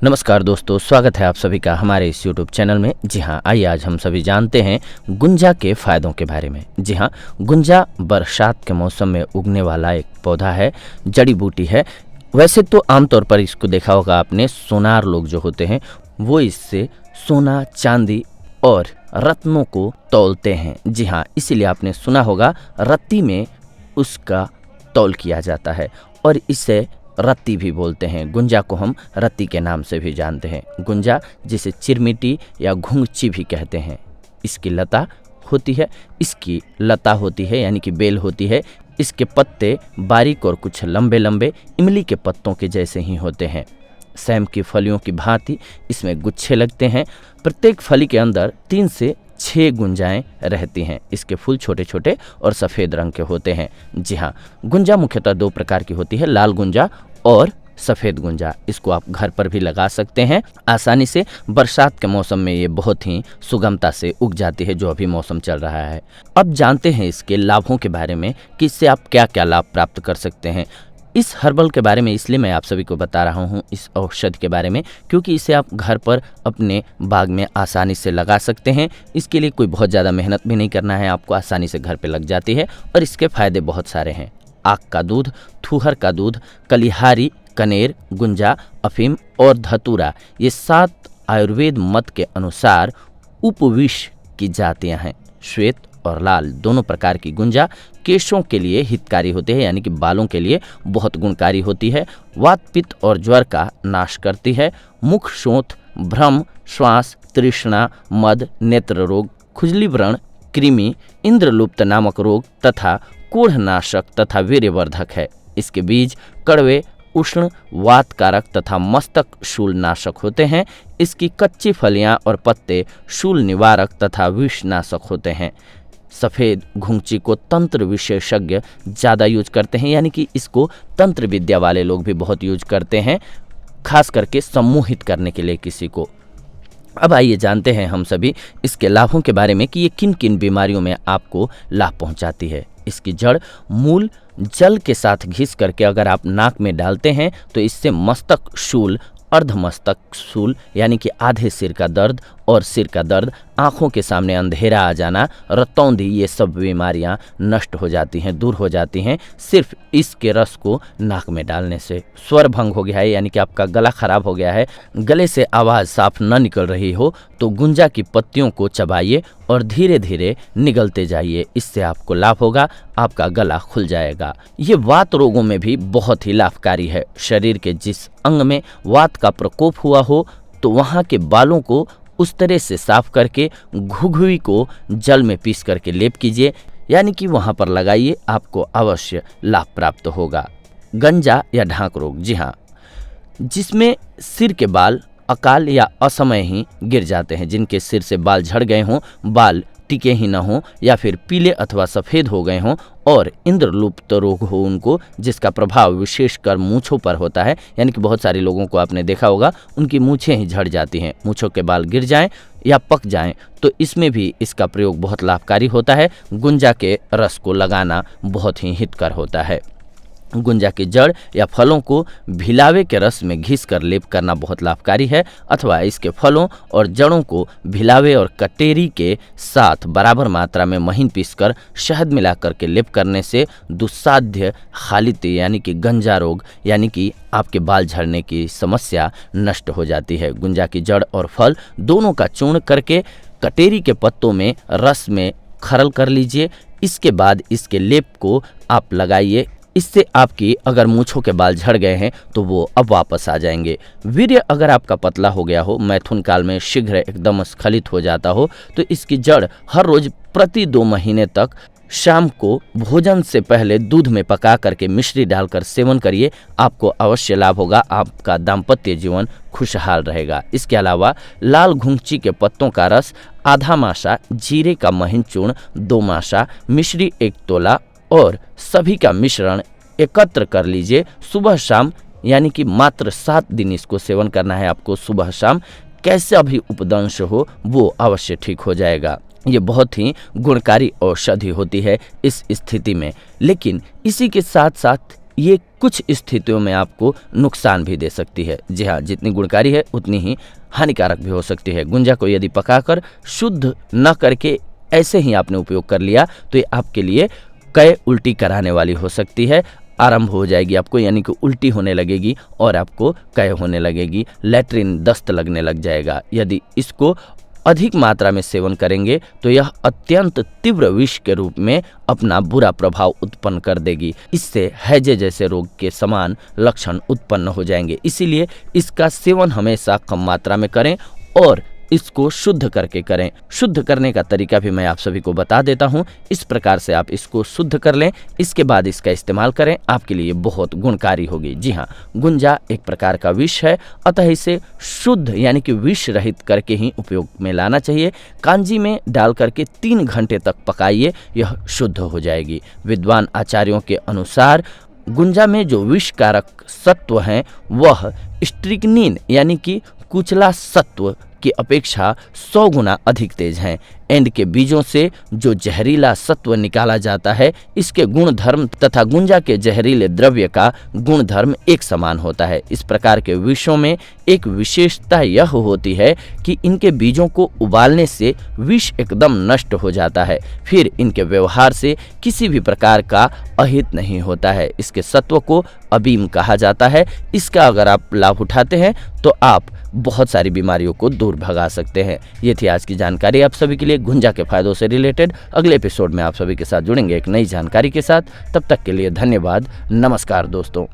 नमस्कार दोस्तों, स्वागत है आप सभी का हमारे इस YouTube चैनल में। जी हाँ, आइए आज हम सभी जानते हैं गुंजा के फायदों के बारे में। जी हाँ, गुंजा बरसात के मौसम में उगने वाला एक पौधा है, जड़ी बूटी है। वैसे तो आमतौर पर इसको देखा होगा आपने, सोनार लोग जो होते हैं वो इससे सोना, चांदी और रत्नों को तौलते हैं। जी हाँ, इसीलिए आपने सुना होगा रत्ती में उसका तौल किया जाता है और इसे रत्ती भी बोलते हैं। गुंजा को हम रत्ती के नाम से भी जानते हैं। गुंजा जिसे चिरमिटी या घुंगची भी कहते हैं। इसकी लता होती है यानी कि बेल होती है। इसके पत्ते बारीक और कुछ लंबे लंबे इमली के पत्तों के जैसे ही होते हैं। सैम की फलियों की भांति इसमें गुच्छे लगते हैं। प्रत्येक फली के अंदर 3 से 6 गुंजाएं रहती हैं। इसके फूल छोटे छोटे और सफ़ेद रंग के होते हैं। जी हाँ, गुंजा मुख्यतः 2 प्रकार की होती है, लाल गुंजा और सफ़ेद गुंजा। इसको आप घर पर भी लगा सकते हैं आसानी से। बरसात के मौसम में ये बहुत ही सुगमता से उग जाती है, जो अभी मौसम चल रहा है। अब जानते हैं इसके लाभों के बारे में कि इससे आप क्या क्या लाभ प्राप्त कर सकते हैं। इस हर्बल के बारे में इसलिए मैं आप सभी को बता रहा हूँ, इस औषधि के बारे में, क्योंकि इसे आप घर पर अपने बाग में आसानी से लगा सकते हैं। इसके लिए कोई बहुत ज़्यादा मेहनत भी नहीं करना है, आपको आसानी से घर पे लग जाती है और इसके फायदे बहुत सारे हैं। आक का दूध, थूहर का दूध, कलिहारी, कनेर, गुंजा, अफीम और धतूरा, ये 7 आयुर्वेद मत के अनुसार उपविष की जातियाँ हैं। श्वेत और लाल दोनों प्रकार की गुंजा केशों के लिए हितकारी होते हैं, यानी कि बालों के लिए बहुत गुणकारी होती है। वात, पित्त और ज्वर का नाश करती है। मुख शोथ, भ्रम, श्वास, तृष्णा, मद, नेत्र रोग, खुजली व्रण, कृमि, इंद्रलुप्त नामक रोग तथा कोढ़नाशक तथा वीर्यवर्धक है। इसके बीज कड़वे, उष्ण, वातकारक तथा मस्तक शूल नाशक होते हैं। इसकी कच्ची फलियां और पत्ते शूल निवारक तथा विषनाशक होते हैं। सफ़ेद घुंगची को तंत्र विशेषज्ञ ज़्यादा यूज करते हैं, यानी कि इसको तंत्र विद्या वाले लोग भी बहुत यूज करते हैं, खास करके सम्मोहित करने के लिए किसी को। अब आइए जानते हैं हम सभी इसके लाभों के बारे में कि ये किन किन बीमारियों में आपको लाभ पहुंचाती है। इसकी जड़ मूल जल के साथ घिस करके अगर आप नाक में डालते हैं तो इससे मस्तक शूल, अर्धमस्तक शूल यानी कि आधे सिर का दर्द और सिर का दर्द, आँखों के सामने अंधेरा आ जाना, रतौंधी, ये सब बीमारियां नष्ट हो जाती हैं, दूर हो जाती हैं सिर्फ इसके रस को नाक में डालने से। स्वर भंग हो गया है, यानी कि आपका गला खराब हो गया है, गले से आवाज़ साफ न निकल रही हो, तो गुंजा की पत्तियों को चबाइए और धीरे धीरे निगलते जाइए। इससे आपको लाभ होगा, आपका गला खुल जाएगा। ये वात रोगों में भी बहुत ही लाभकारी है। शरीर के जिस अंग में वात का प्रकोप हुआ हो तो वहाँ के बालों को उस तरह से साफ करके घुघुई को जल में पीस करके लेप कीजिए, यानी कि वहाँ पर लगाइए, आपको अवश्य लाभ प्राप्त होगा। गंजा या ढाक रोग, जी हाँ, जिसमें सिर के बाल अकाल या असमय ही गिर जाते हैं, जिनके सिर से बाल झड़ गए हों, बाल टिके ही न हों या फिर पीले अथवा सफ़ेद हो गए हों और इंद्रलुप्त रोग हो उनको, जिसका प्रभाव विशेषकर मूँछों पर होता है। यानी कि बहुत सारे लोगों को आपने देखा होगा उनकी मूँछें ही झड़ जाती हैं, मूँछों के बाल गिर जाएं या पक जाएं, तो इसमें भी इसका प्रयोग बहुत लाभकारी होता है। गुंजा के रस को लगाना बहुत ही हितकर होता है। गुंजा की जड़ या फलों को भिलावे के रस में घिस कर लेप करना बहुत लाभकारी है, अथवा इसके फलों और जड़ों को भिलावे और कटेरी के साथ बराबर मात्रा में महीन पीसकर शहद मिलाकर के लेप करने से दुस्साध्य खालिती यानी कि गंजा रोग यानी कि आपके बाल झड़ने की समस्या नष्ट हो जाती है। गुंजा की जड़ और फल दोनों का चूर्ण करके कटेरी के पत्तों में रस में खरल कर लीजिए। इसके बाद इसके लेप को आप लगाइए। इससे आपकी अगर मूंछों के बाल झड़ गए हैं तो वो अब वापस आ जाएंगे। वीर्य अगर आपका पतला हो गया हो, मैथुन काल में शीघ्र एकदम स्खलित हो जाता हो, तो इसकी जड़ हर रोज प्रति 2 महीने तक शाम को भोजन से पहले दूध में पका करके मिश्री डालकर सेवन करिए, आपको अवश्य लाभ होगा, आपका दाम्पत्य जीवन खुशहाल रहेगा। इसके अलावा लाल घुंगची के पत्तों का रस आधा माशा, जीरे का महीन चूर्ण 2 माशा, मिश्री 1 तोला और सभी का मिश्रण एकत्र कर लीजिए। सुबह शाम यानी कि मात्र 7 दिन इसको सेवन करना है आपको, सुबह शाम। कैसा भी उपदंश हो वो अवश्य ठीक हो जाएगा। ये बहुत ही गुणकारी औषधि होती है इस स्थिति में। लेकिन इसी के साथ साथ ये कुछ स्थितियों में आपको नुकसान भी दे सकती है। जी हाँ, जितनी गुणकारी है उतनी ही हानिकारक भी हो सकती है। गुंजा को यदि पकाकर शुद्ध न करके ऐसे ही आपने उपयोग कर लिया तो ये आपके लिए कई उल्टी कराने वाली हो सकती है। आरंभ हो जाएगी आपको, यानी कि उल्टी होने लगेगी और आपको कय होने लगेगी, लैट्रिन दस्त लगने लग जाएगा। यदि इसको अधिक मात्रा में सेवन करेंगे तो यह अत्यंत तीव्र विष के रूप में अपना बुरा प्रभाव उत्पन्न कर देगी। इससे हैजे जैसे रोग के समान लक्षण उत्पन्न हो जाएंगे। इसीलिए इसका सेवन हमेशा कम मात्रा में करें और इसको शुद्ध करके करें। शुद्ध करने का तरीका भी मैं आप सभी को बता देता हूं। इस प्रकार से आप इसको शुद्ध कर लें, इसके बाद इसका इस्तेमाल करें, आपके लिए बहुत गुणकारी होगी। जी हाँ, गुंजा एक प्रकार का विष है, अतः इसे शुद्ध यानी कि विष रहित करके ही उपयोग में लाना चाहिए। कांजी में डाल करके 3 घंटे तक पकाइए, यह शुद्ध हो जाएगी। विद्वान आचार्यों के अनुसार गुंजा में जो विषकारक सत्व हैं वह स्ट्रिक्नीन यानी कि कुचला सत्व की अपेक्षा 100 गुना अधिक तेज हैं। एंड के बीजों से जो जहरीला सत्व निकाला जाता है, इसके गुणधर्म तथा गुंजा के जहरीले द्रव्य का गुणधर्म एक समान होता है। इस प्रकार के विषयों में एक विशेषता यह होती है कि इनके बीजों को उबालने से विष एकदम नष्ट हो जाता है, फिर इनके व्यवहार से किसी भी प्रकार का अहित नहीं होता है। इसके सत्व को अबीम कहा जाता है। इसका अगर आप लाभ उठाते हैं तो आप बहुत सारी बीमारियों को दूर भगा सकते हैं। ये थी आज की जानकारी आप सभी के लिए गुंजा के फायदों से रिलेटेड। अगले एपिसोड में आप सभी के साथ जुड़ेंगे एक नई जानकारी के साथ। तब तक के लिए धन्यवाद। नमस्कार दोस्तों।